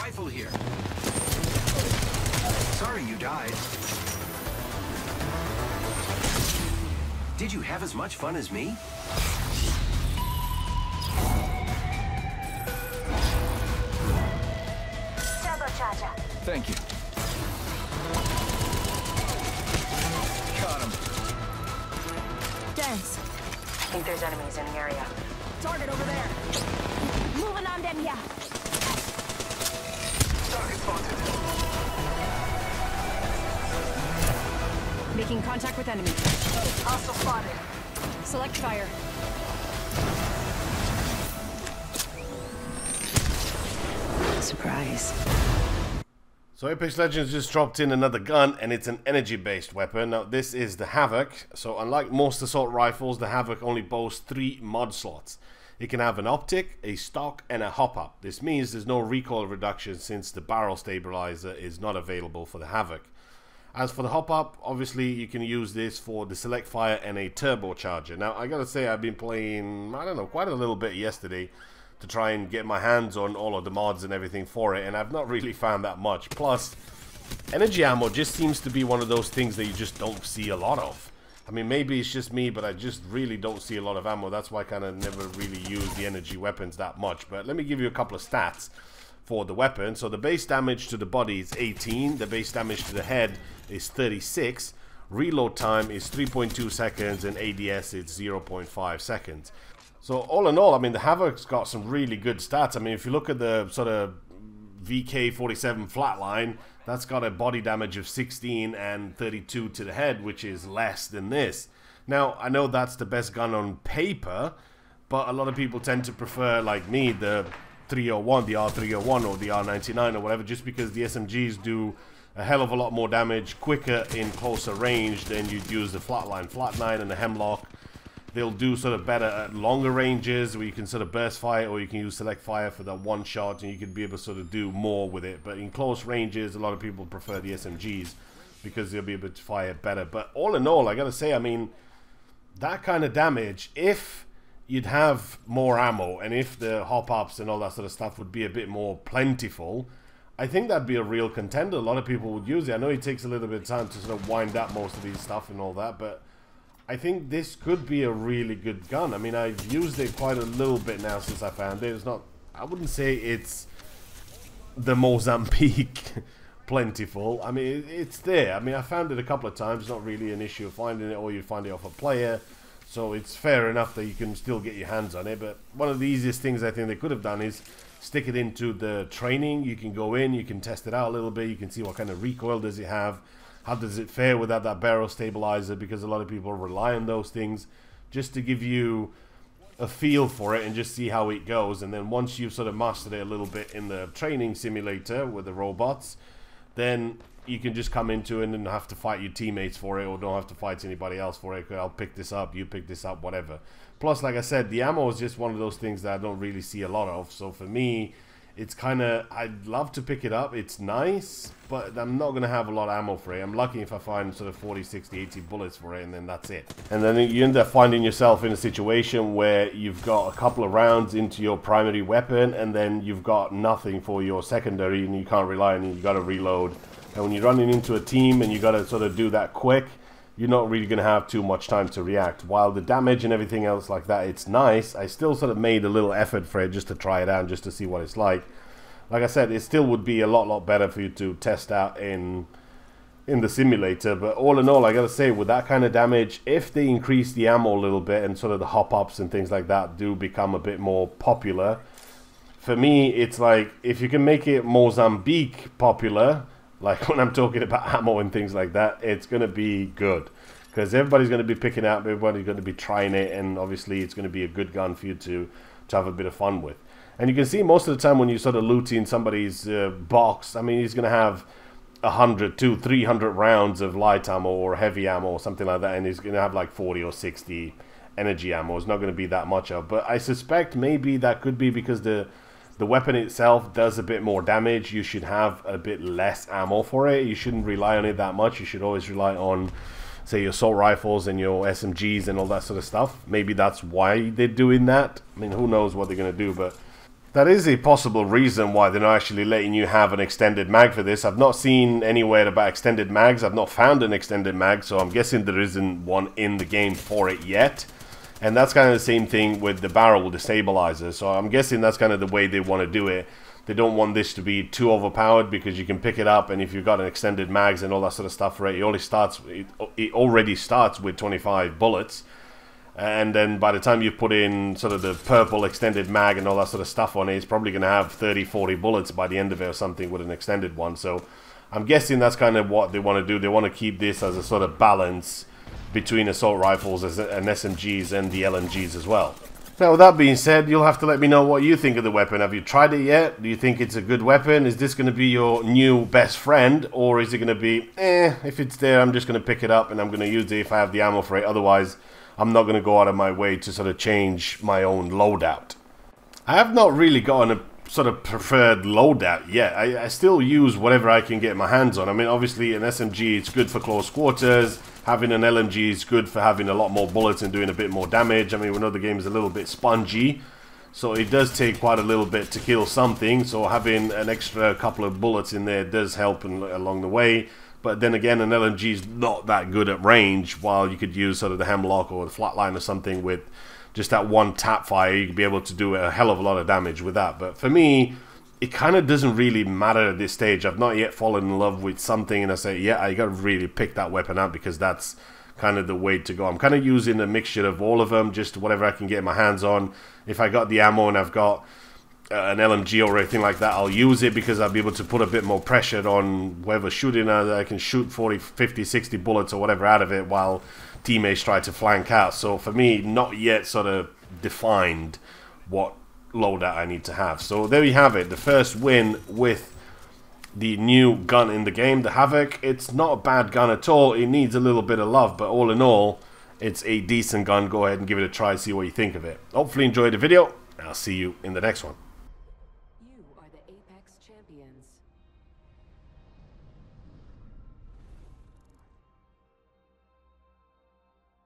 rifle here. Sorry you died. Did you have as much fun as me? Turbocharger. Thank you. Got him. Thanks. I think there's enemies in the area. Target over there. Moving on them, yeah. Target spotted. Making contact with enemy. Hostile spotted. Select fire. Surprise. So Apex Legends just dropped in another gun, and it's an energy-based weapon. Now this is the Havoc. So unlike most assault rifles, the Havoc only boasts 3 mod slots. It can have an optic, a stock, and a hop-up. This means there's no recoil reduction since the barrel stabilizer is not available for the Havoc. As for the hop-up, obviously you can use this for the select fire and a turbocharger. Now I gotta say, I've been playing, I don't know, quite a little bit yesterday to try and get my hands on all of the mods and everything for it, and I've not really found that much. Plus, energy ammo just seems to be one of those things that you just don't see a lot of. I mean, maybe it's just me, but I just really don't see a lot of ammo. That's why I kind of never really use the energy weapons that much. But let me give you a couple of stats for the weapon. So the base damage to the body is 18, the base damage to the head is 36, reload time is 3.2 seconds, and ADS is 0.5 seconds. So all in all, I mean, the Havoc's got some really good stats. I mean, if you look at the sort of VK-47 flatline, that's got a body damage of 16 and 32 to the head, which is less than this. Now, I know that's the best gun on paper, but a lot of people tend to prefer, like me, the 301, the R301 or the R99 or whatever, just because the SMGs do a hell of a lot more damage quicker in closer range than you'd use the flatline. Flatline and the Hemlock, they'll do sort of better at longer ranges where you can sort of burst fire, or you can use select fire for that one shot and you can be able to sort of do more with it. But in close ranges, a lot of people prefer the SMGs because they'll be able to fire better. But all in all, I gotta say, I mean, that kind of damage, if you'd have more ammo and if the hop-ups and all that sort of stuff would be a bit more plentiful, I think that'd be a real contender. A lot of people would use it. I know it takes a little bit of time to sort of wind up most of these stuff and all that, but I think this could be a really good gun. I mean, I've used it quite a little bit now since I found it. It's not, I wouldn't say it's the Mozambique plentiful. I mean, it's there. I mean, I found it a couple of times. It's not really an issue of finding it, or you find it off a player. So it's fair enough that you can still get your hands on it. But one of the easiest things I think they could have done is stick it into the training. You can go in, you can test it out a little bit. You can see what kind of recoil does it have. How does it fare without that barrel stabilizer? Because a lot of people rely on those things just to give you a feel for it and just see how it goes. And then once you've sort of mastered it a little bit in the training simulator with the robots, then you can just come into it and not have to fight your teammates for it, or don't have to fight anybody else for it. I'll pick this up, you pick this up, whatever. Plus, like I said, the ammo is just one of those things that I don't really see a lot of. So for me, it's kind of, I'd love to pick it up. It's nice, but I'm not going to have a lot of ammo for it. I'm lucky if I find sort of 40, 60, 80 bullets for it, and then that's it. And then you end up finding yourself in a situation where you've got a couple of rounds into your primary weapon, and then you've got nothing for your secondary, and you can't rely on it. You got to reload. And when you're running into a team and you got to sort of do that quick, you're not really going to have too much time to react. While the damage and everything else like that, it's nice. I still sort of made a little effort for it just to try it out, just to see what it's like. Like I said, it still would be a lot better for you to test out in the simulator. But all in all, I gotta say, with that kind of damage, if they increase the ammo a little bit and sort of the hop-ups and things like that do become a bit more popular, for me, it's like, if you can make it Mozambique popular, like when I'm talking about ammo and things like that, it's going to be good. Because everybody's going to be picking it up, everybody's going to be trying it, and obviously it's going to be a good gun for you to have a bit of fun with. And you can see most of the time when you sort of looting somebody's box, I mean, he's going to have 100 to 300 rounds of light ammo or heavy ammo or something like that, and he's going to have like 40 or 60 energy ammo. It's not going to be that much of. But I suspect maybe that could be because the weapon itself does a bit more damage. You should have a bit less ammo for it. You shouldn't rely on it that much. You should always rely on, say, your assault rifles and your SMGs and all that sort of stuff. Maybe that's why they're doing that. I mean, who knows what they're going to do, but That is a possible reason why they're not actually letting you have an extended mag for this. I've not seen anywhere about extended mags. I've not found an extended mag, so I'm guessing there isn't one in the game for it yet. And that's kind of the same thing with the barrel, the stabilizer. So I'm guessing that's kind of the way they want to do it. They don't want this to be too overpowered, because you can pick it up, and if you've got an extended mags and all that sort of stuff, right, it already starts with 25 bullets. And then by the time you put in sort of the purple extended mag and all that sort of stuff on it, it's probably going to have 30-40 bullets by the end of it or something with an extended one. So I'm guessing that's kind of what they want to do. They want to keep this as a sort of balance between assault rifles and SMGs and the LMGs as well. Now, with that being said, you'll have to let me know what you think of the weapon. Have you tried it yet? Do you think it's a good weapon? Is this going to be your new best friend? Or is it going to be, if it's there, I'm just going to pick it up and I'm going to use it if I have the ammo for it. Otherwise, I'm not going to go out of my way to sort of change my own loadout. I have not really gotten a sort of preferred loadout yet. I still use whatever I can get my hands on. I mean, obviously an SMG, it's good for close quarters. Having an LMG is good for having a lot more bullets and doing a bit more damage. I mean, we know the game is a little bit spongy, so it does take quite a little bit to kill something. So having an extra couple of bullets in there does help along the way. But then again, an LMG is not that good at range, while you could use sort of the hemlock or the flatline or something with just that one tap fire. You could be able to do a hell of a lot of damage with that. But for me, it kind of doesn't really matter at this stage. I've not yet fallen in love with something and I say, yeah, I got to really pick that weapon up, because that's kind of the way to go. I'm kind of using a mixture of all of them, just whatever I can get my hands on. If I got the ammo and I've got an LMG or anything like that, I'll use it, because I'll be able to put a bit more pressure on whoever's shooting. I can shoot 40, 50, 60 bullets or whatever out of it while teammates try to flank out. So for me, not yet sort of defined what loadout I need to have. So there you have it, the first win with the new gun in the game, the Havoc. It's not a bad gun at all. It needs a little bit of love, but all in all, it's a decent gun. Go ahead and give it a try, see what you think of it. Hopefully you enjoyed the video. I'll see you in the next one.